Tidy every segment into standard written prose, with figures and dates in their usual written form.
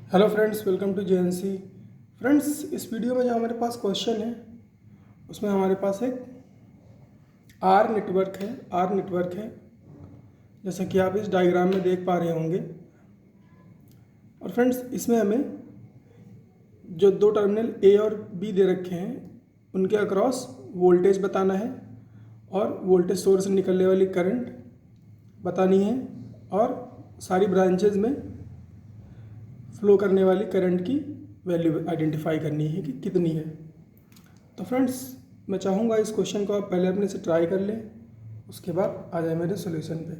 Hello friends, welcome to JNC. Friends, इस video में जो हमारे पास क्वेश्चन है उसमें हमारे पास एक आर नेटवर्क है जैसा कि आप इस डायग्राम में देख पा रहे होंगे। और फ्रेंड्स, इसमें हमें जो दो टर्मिनल ए और बी दे रखे हैं उनके अक्रॉस वोल्टेज बताना है और वोल्टेज सोर्स से निकलने वाली करंट बतानी है और सारी ब्रांचेज में फ्लो करने वाली करंट की वैल्यू आइडेंटिफाई करनी है कि कितनी है। तो फ्रेंड्स, मैं चाहूँगा इस क्वेश्चन को आप पहले अपने से ट्राई कर लें, उसके बाद आ जाए मेरे सॉल्यूशन पे।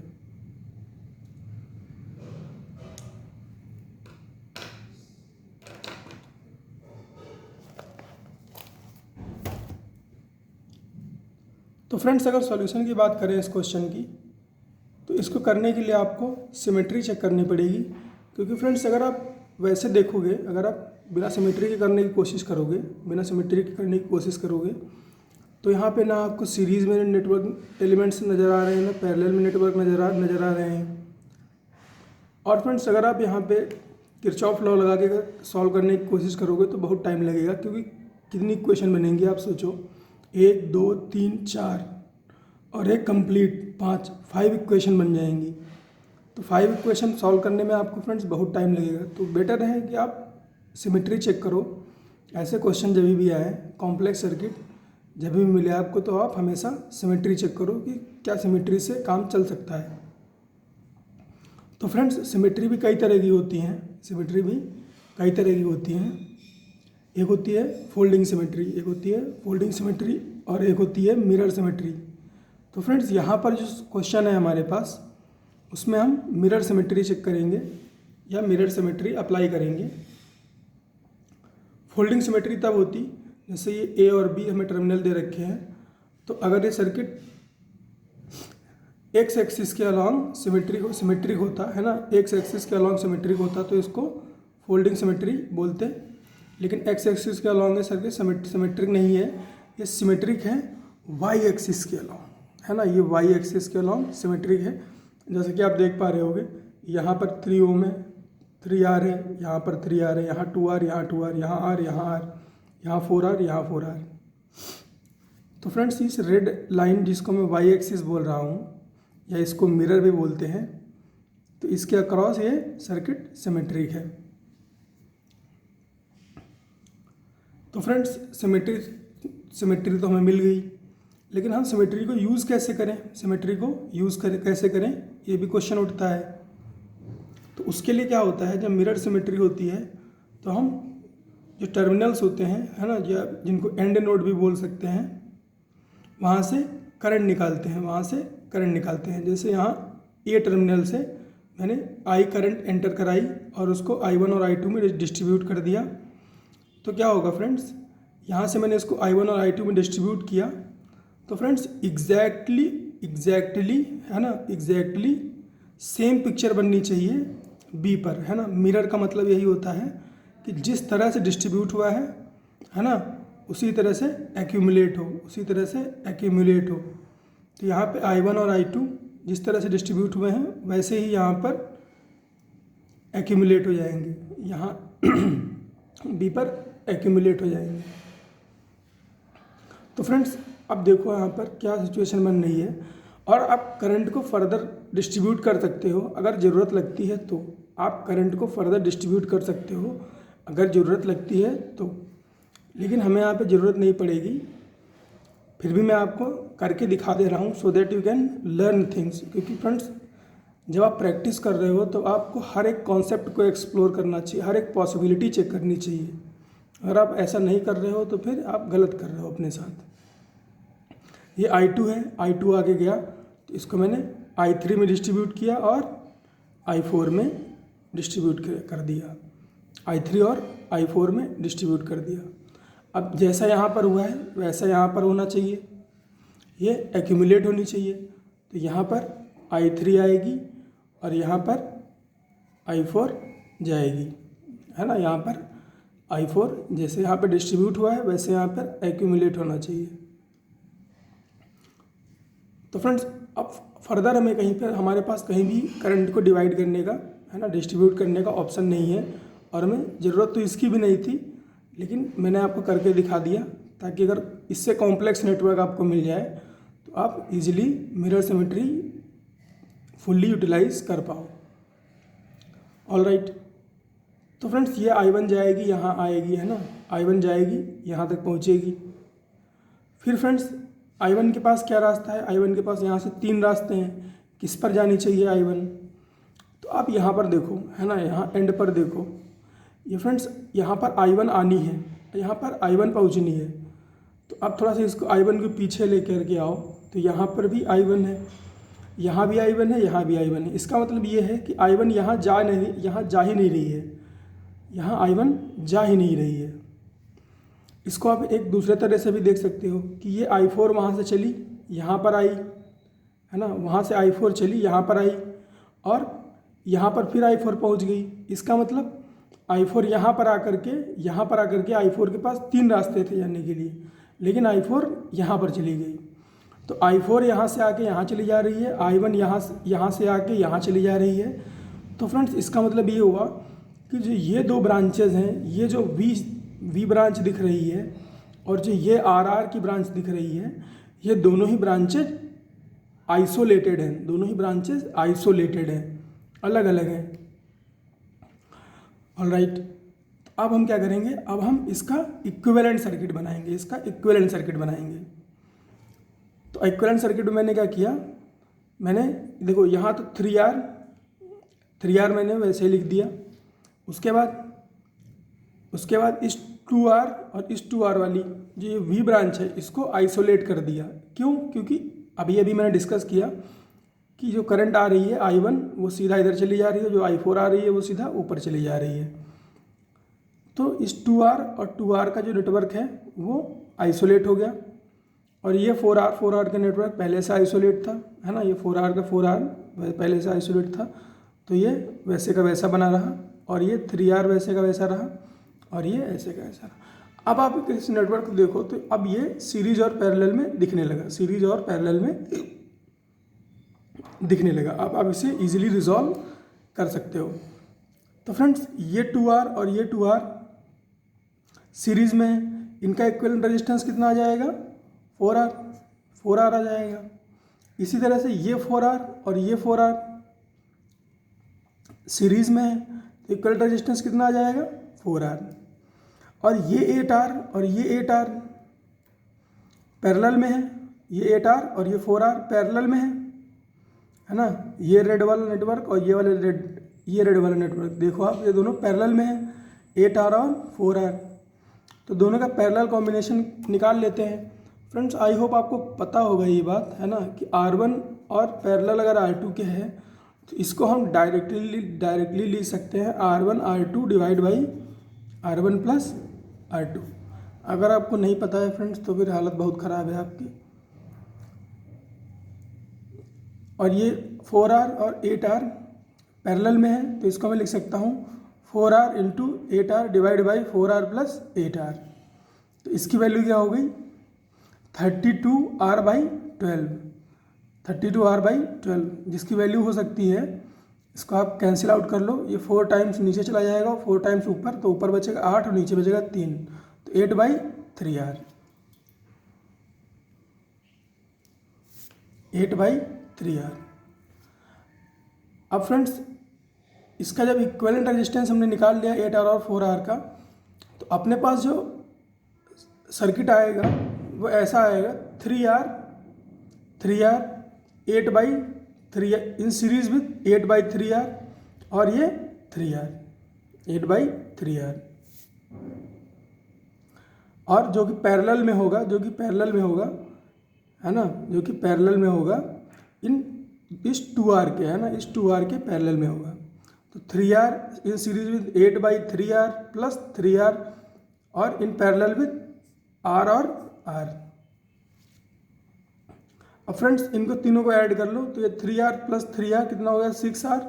तो फ्रेंड्स, अगर सॉल्यूशन की बात करें इस क्वेश्चन की, तो इसको करने के लिए आपको सिमेट्री चेक करनी पड़ेगी। क्योंकि फ्रेंड्स, अगर आप वैसे देखोगे, अगर आप बिना सिमेट्री के करने की कोशिश करोगे तो यहाँ पे ना आपको सीरीज़ में नेटवर्क एलिमेंट्स नज़र आ रहे हैं, ना पैरेलल में नेटवर्क नज़र आ रहे हैं। और फ्रेंड्स, अगर आप यहाँ पे किरचॉफ लॉ लगा के सॉल्व करने की कोशिश करोगे तो बहुत टाइम लगेगा। क्योंकि कितनी इक्वेशन बनेंगी आप सोचो, 1 2 3 4 और एक कंप्लीट 5 इक्वेशन बन जाएंगी। तो 5 इक्वेशन सॉल्व करने में आपको फ्रेंड्स बहुत टाइम लगेगा। तो बेटर है कि आप सिमेट्री चेक करो। ऐसे क्वेश्चन जब भी आए, कॉम्प्लेक्स सर्किट जब भी मिले आपको, तो आप हमेशा सिमेट्री चेक करो कि क्या सिमेट्री से काम चल सकता है। तो फ्रेंड्स, सिमेट्री भी कई तरह की होती हैं। एक होती है फोल्डिंग सिमेट्री, और एक होती है मिरर सिमेट्री। तो फ्रेंड्स, यहाँ पर जो क्वेश्चन है हमारे पास, उसमें हम मिरर सिमेट्री चेक करेंगे या मिरर सिमेट्री अप्लाई करेंगे। फोल्डिंग सिमेट्री तब होती जैसे ये ए और बी हमें टर्मिनल दे रखे हैं। तो अगर ये सर्किट एक्स एक्सिस के अलॉन्ग सिमेट्रिक होता है ना, एक्स एक्सिस के अलॉन्ग सिमेट्रिक होता तो इसको फोल्डिंग सिमेट्री बोलते। लेकिन एक्स एक्सिस के अलॉन्ग ये सर्किट सिमेट्रिक नहीं है, ये सिमेट्रिक है वाई एक्सिस के अलॉन्ग, है ना। ये वाई एक्सिस के अलॉन्ग सिमेट्रिक है। जैसे कि आप देख पा रहे होगे, यहाँ पर 3 ओम है, 3R है, यहाँ पर 3R है, यहाँ 2R, यहाँ 2R, यहाँ R, यहाँ 4R, यहाँ 4R। तो फ्रेंड्स, इस रेड लाइन जिसको मैं वाई एक्सिस बोल रहा हूँ या इसको मिरर भी बोलते हैं, तो इसके अक्रॉस ये सर्किट सिमेट्रिक है। तो फ्रेंड्स, सिमेट्री तो हमें मिल गई, लेकिन हम सिमेट्री को यूज़ कैसे करें, ये भी क्वेश्चन उठता है। तो उसके लिए क्या होता है, जब मिरर सिमेट्री होती है तो हम जो टर्मिनल्स होते हैं, है ना, जिनको एंड नोड भी बोल सकते हैं, वहाँ से करंट निकालते हैं। जैसे यहाँ ए टर्मिनल से मैंने आई करंट एंटर कराई और उसको I1 और I2 में डिस्ट्रीब्यूट कर दिया। तो क्या होगा फ्रेंड्स, यहाँ से मैंने इसको I1 और I2 में डिस्ट्रीब्यूट किया। तो फ्रेंड्स, एग्जैक्टली सेम पिक्चर बननी चाहिए बी पर, है ना। मिरर का मतलब यही होता है कि जिस तरह से डिस्ट्रीब्यूट हुआ है ना, उसी तरह से एक्यूमुलेट हो। तो यहाँ पे I1 और I2 जिस तरह से डिस्ट्रीब्यूट हुए हैं वैसे ही यहाँ पर एक्यूमुलेट हो जाएंगे, यहाँ बी पर एक्यूमुलेट हो जाएंगे। तो फ्रेंड्स, अब देखो यहाँ पर क्या सिचुएशन बन रही है। और आप करंट को फर्दर डिस्ट्रीब्यूट कर सकते हो अगर ज़रूरत लगती है, तो आप करंट को फर्दर डिस्ट्रीब्यूट कर सकते हो अगर ज़रूरत लगती है तो। लेकिन हमें यहाँ पे ज़रूरत नहीं पड़ेगी, फिर भी मैं आपको करके दिखा दे रहा हूँ so that you can learn things. क्योंकि फ्रेंड्स, जब आप प्रैक्टिस कर रहे हो तो आपको हर एक कॉन्सेप्ट को एक्सप्लोर करना चाहिए, हर एक पॉसिबिलिटी चेक करनी चाहिए। अगर आप ऐसा नहीं कर रहे हो तो फिर आप गलत कर रहे हो अपने साथ। ये I2 है, I2 आगे गया तो इसको मैंने I3 में डिस्ट्रीब्यूट किया और I4 में डिस्ट्रीब्यूट कर दिया, I3 और I4 में डिस्ट्रीब्यूट कर दिया। अब जैसा यहाँ पर हुआ है वैसा यहाँ पर होना चाहिए, ये एक्यूमुलेट होनी चाहिए। तो यहाँ पर I3 आएगी और यहाँ पर I4 जाएगी, है ना। यहाँ पर I4 जैसे यहाँ पर डिस्ट्रीब्यूट हुआ है वैसे यहाँ पर एक्यूमुलेट होना चाहिए। तो फ्रेंड्स, अब फर्दर हमें हमारे पास कहीं भी करंट को डिवाइड करने का, है ना, डिस्ट्रीब्यूट करने का ऑप्शन नहीं है। और हमें ज़रूरत तो इसकी भी नहीं थी, लेकिन मैंने आपको करके दिखा दिया ताकि अगर इससे कॉम्प्लेक्स नेटवर्क आपको मिल जाए तो आप easily mirror symmetry fully utilise कर पाओ। ऑल राइट, तो फ्रेंड्स ये I1 जाएगी यहाँ आएगी, है ना, I1 जाएगी यहाँ तक पहुँचेगी। फिर फ्रेंड्स I1 के पास क्या रास्ता है, I1 के पास यहाँ से 3 रास्ते हैं, किस पर जानी चाहिए I1। तो आप यहाँ पर देखो, है ना, यहाँ एंड पर देखो, ये फ्रेंड्स यहाँ पर I1 आनी है, यहाँ पर I1 पहुँचनी है। तो आप थोड़ा सा इसको I1 के पीछे लेकर के आओ, तो यहाँ पर भी I1 है, यहाँ भी I1 है, यहाँ भी I1 है। इसका मतलब ये है कि I1 यहाँ जा ही नहीं रही है, यहाँ I1 जा ही नहीं रही है। इसको आप एक दूसरे तरह से भी देख सकते हो कि ये I4 वहाँ से चली यहाँ पर आई, है ना, वहाँ से I4 चली यहाँ पर आई और यहाँ पर फिर I4 पहुँच गई। इसका मतलब I4 यहाँ पर आकर के I4 के पास 3 रास्ते थे जाने के लिए, लेकिन I4 यहाँ पर चली गई। तो I4 यहाँ से आके यहाँ चली जा रही है, I1 यहाँ से आके यहाँ चली जा रही है। तो फ्रेंड्स इसका मतलब ये हुआ कि जो ये 2 ब्रांचेज हैं, ये जो V ब्रांच दिख रही है और जो ये RR की ब्रांच दिख रही है, ये दोनों ही ब्रांचेज आइसोलेटेड हैं, दोनों ही ब्रांचेज आइसोलेटेड हैं, अलग अलग हैं। ऑल राइट, अब हम क्या करेंगे, अब हम इसका इक्विवेलेंट सर्किट बनाएंगे, तो इक्विवेलेंट सर्किट में मैंने क्या किया, मैंने देखो यहाँ तो 3R मैंने वैसे ही लिख दिया। उसके बाद इस 2R और इस 2R वाली जो ये V ब्रांच है इसको आइसोलेट कर दिया। क्यों? क्योंकि अभी मैंने डिस्कस किया कि जो करंट आ रही है I1 वो सीधा इधर चली जा रही है, जो I4 आ रही है वो सीधा ऊपर चली जा रही है। तो इस 2R और 2R का जो नेटवर्क है वो आइसोलेट हो गया और ये 4R का नेटवर्क पहले से आइसोलेट था, है ना, ये 4R का 4R पहले से आइसोलेट था, तो ये वैसे का वैसा बना रहा और ये 3R वैसे का वैसा रहा और ये ऐसे का ऐसा रहा। अब आप इस नेटवर्क को देखो तो अब ये सीरीज और पैरेलल में दिखने लगा, अब आप इसे इजीली रिजॉल्व कर सकते हो। तो फ्रेंड्स ये 2R और ये 2R सीरीज में, इनका इक्विवेलेंट रेजिस्टेंस कितना आ जाएगा, 4R आ जाएगा। इसी तरह से ये 4R और ये 4R सीरीज में है, तो इक्विवेलेंट रेजिस्टेंस कितना आ जाएगा, 4R। और ये 8R और ये 8R पैरेलल में है, ये 8R और ये 4R पैरेलल में है ना, ये रेड वाला नेटवर्क और ये रेड वाला नेटवर्क, देखो आप ये दोनों पैरेलल में है, 8R और 4R। तो दोनों का पैरेलल कॉम्बिनेशन निकाल लेते हैं। फ्रेंड्स आई होप आपको पता होगा ये बात, है ना, कि R1 और पैरेलल अगर R2 के हैं तो इसको हम डायरेक्टली लिख सकते हैं R1 R2 divide by R1 plus R2। अगर आपको नहीं पता है फ्रेंड्स तो फिर हालत बहुत ख़राब है आपकी। और ये 4R और 8R पैरेलल में है, तो इसको मैं लिख सकता हूँ 4R into 8R divide by 4R plus 8R। तो इसकी वैल्यू क्या हो गई, 32R बाई 12, जिसकी वैल्यू हो सकती है, इसको आप कैंसिल आउट कर लो, ये 4 टाइम्स नीचे चला जाएगा, 4 टाइम्स ऊपर, तो ऊपर बचेगा 8 और नीचे बचेगा 3, तो 8/3R। अब फ्रेंड्स इसका जब इक्विवेलेंट रेजिस्टेंस हमने निकाल लिया 8R और 4R का, तो अपने पास जो सर्किट आएगा वो ऐसा आएगा, 3R 8/3 in series with 8/3R और ये 3R 8/3R। और जो कि पैरेलल में होगा, है ना, जो कि पैरेलल में होगा इस 2R के, है ना, इस 2R के पैरेलल में होगा। तो 3R in series with 8/3R plus 3R और इन पैरेलल विथ R और R। अब फ्रेंड्स इनको तीनों को ऐड कर लो, तो ये 3R प्लस 3R कितना हो गया, 6R,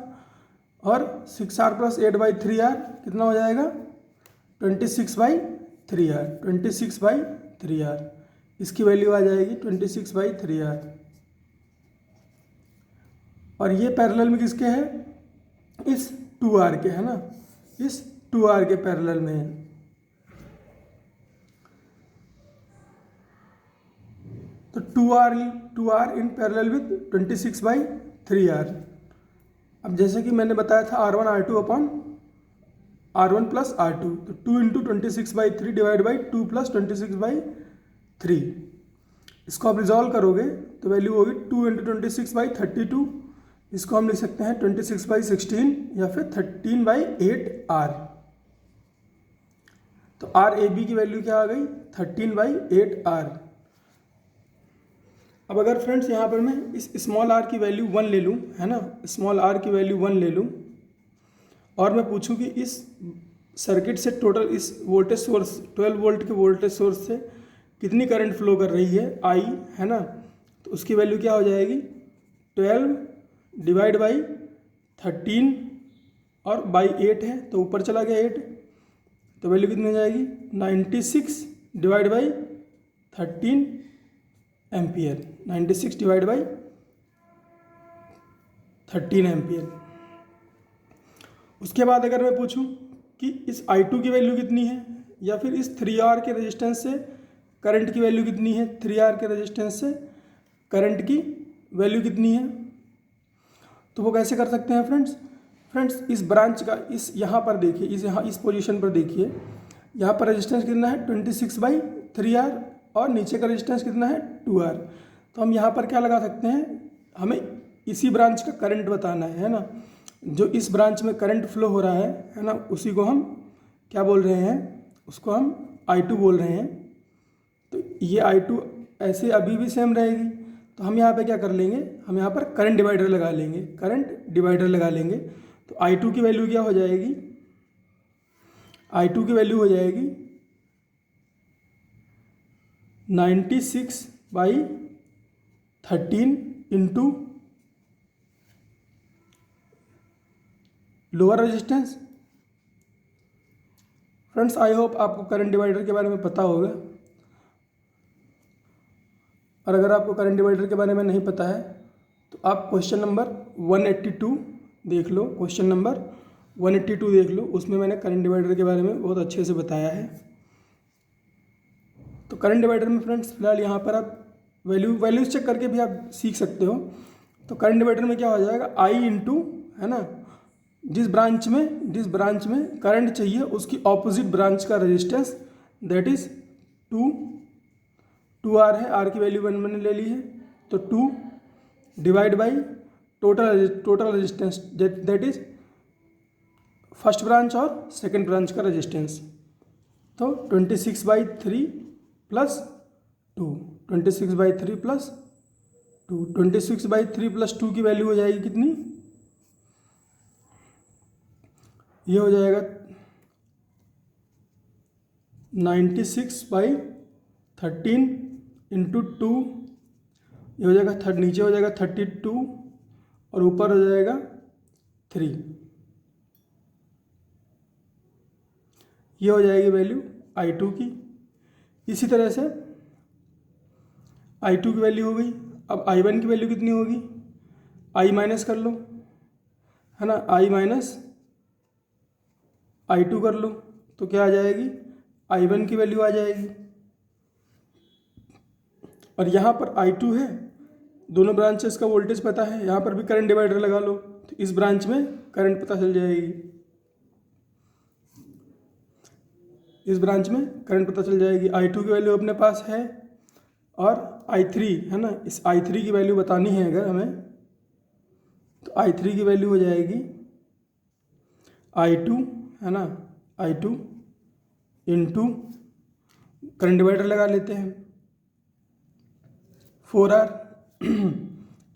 और 6R प्लस 8/3R कितना हो जाएगा, 26/3R। इसकी वैल्यू आ जाएगी 26/3R। और ये पैरेलल में किसके है, इस 2R के, है ना, इस 2R के पैरेलल में है। तो 2R in parallel with 26/3R। अब जैसे कि मैंने बताया था R1 R2 upon R1 plus R2, तो 2 इंटू 26/3 डिवाइड बाई 2 प्लस 26/3। इसको आप रिजॉल्व करोगे तो वैल्यू होगी 2 इंटू 26/32। इसको हम लिख सकते हैं 26/16 या फिर 13/8R। तो RAB की वैल्यू क्या आ गई? 13/8R। अब अगर फ्रेंड्स यहाँ पर मैं इस स्मॉल r की वैल्यू 1 ले लूँ, है ना, स्मॉल r की वैल्यू 1 ले लूँ और मैं पूछूं कि इस सर्किट से टोटल इस वोल्टेज सोर्स 12 वोल्ट के वोल्टेज सोर्स से कितनी करंट फ्लो कर रही है I, है ना, तो उसकी वैल्यू क्या हो जाएगी? 12 डिवाइड बाई 13 और बाई 8 है तो ऊपर चला गया 8, तो वैल्यू कितनी हो जाएगी? 96 divide by 13 ampere. 96 divide by 13 ampere. उसके बाद अगर मैं पूछूं कि इस I2 की वैल्यू कितनी है या फिर इस 3R के रेजिस्टेंस से करंट की वैल्यू कितनी है, 3R के रेजिस्टेंस से करंट की वैल्यू कितनी है, तो वो कैसे कर सकते हैं फ्रेंड्स इस ब्रांच का इस यहाँ पर देखिए, इस पोजीशन पर देखिए, यहाँ पर रेजिस्टेंस कितना है 26/3R और नीचे का रेजिस्टेंस कितना है 2R। तो हम यहाँ पर क्या लगा सकते हैं, हमें इसी ब्रांच का करंट बताना है ना, जो इस ब्रांच में करंट फ्लो हो रहा है ना, उसी को हम क्या बोल रहे हैं, उसको हम I2 बोल रहे हैं। तो ये I2 ऐसे अभी भी सेम रहेगी, तो हम यहाँ पे क्या कर लेंगे, हम यहाँ पर करंट डिवाइडर लगा लेंगे, तो I2 की वैल्यू क्या हो जाएगी? I2 की वैल्यू हो जाएगी 96/13 into lower resistance. Friends I hope आपको करंट डिवाइडर के बारे में पता होगा, और अगर आपको करंट डिवाइडर के बारे में नहीं पता है तो आप क्वेश्चन नंबर 182 देख लो, क्वेश्चन नंबर 182 देख लो, उसमें मैंने करंट डिवाइडर के बारे में बहुत अच्छे से बताया है। तो करंट डिवाइडर में फ्रेंड्स फिलहाल यहाँ पर आप वैल्यूज चेक करके भी आप सीख सकते हो। तो करंट डिवाइडर में क्या हो जाएगा, I इंटू, है ना, जिस ब्रांच में करंट चाहिए उसकी ऑपोजिट ब्रांच का रेजिस्टेंस, दैट इज 2R है, R की वैल्यू 1 मैंने ले ली है, तो 2 divide by total resistance, that is first branch और सेकंड ब्रांच का रेजिस्टेंस। तो 26/3 प्लस 2, 26/3 प्लस 2, 26/3 प्लस 2 की वैल्यू हो जाएगी कितनी? ये हो जाएगा 96/13 इंटू 2, ये हो जाएगा नीचे हो जाएगा 32 और ऊपर हो जाएगा 3, ये हो जाएगी वैल्यू I2 की। इसी तरह से I2 की वैल्यू हो गई। अब I1 की वैल्यू कितनी होगी, I माइनस कर लो, है ना, I माइनस I2 कर लो, तो क्या आ जाएगी, I1 की वैल्यू आ जाएगी। और यहाँ पर I2 है, दोनों ब्रांचेस का वोल्टेज पता है, यहाँ पर भी करंट डिवाइडर लगा लो, तो इस ब्रांच में करंट पता चल जाएगी, इस ब्रांच में करंट पता चल जाएगी। I2 की वैल्यू अपने पास है और I3, है ना, इस I3 की वैल्यू बतानी है अगर हमें, तो I3 की वैल्यू हो जाएगी I2, है ना, I2 इंटू करंट डिवाइडर लगा लेते हैं 4R।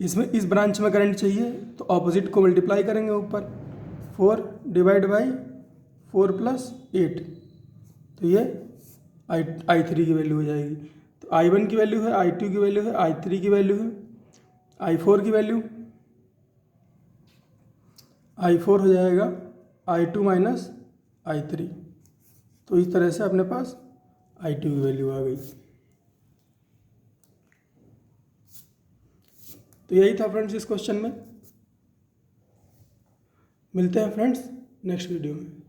इसमें इस ब्रांच में करंट चाहिए तो ऑपोजिट को मल्टीप्लाई करेंगे ऊपर, 4 डिवाइड बाई 4 प्लस 8, तो ये I3 की वैल्यू हो जाएगी। तो I1 की वैल्यू है, I2 की वैल्यू है, I3 की वैल्यू है, I4 की वैल्यू, I4 हो जाएगा I2 माइनस I3। तो इस तरह से अपने पास I2 की वैल्यू आ गई। तो यही था फ्रेंड्स इस क्वेश्चन में। मिलते हैं फ्रेंड्स नेक्स्ट वीडियो में।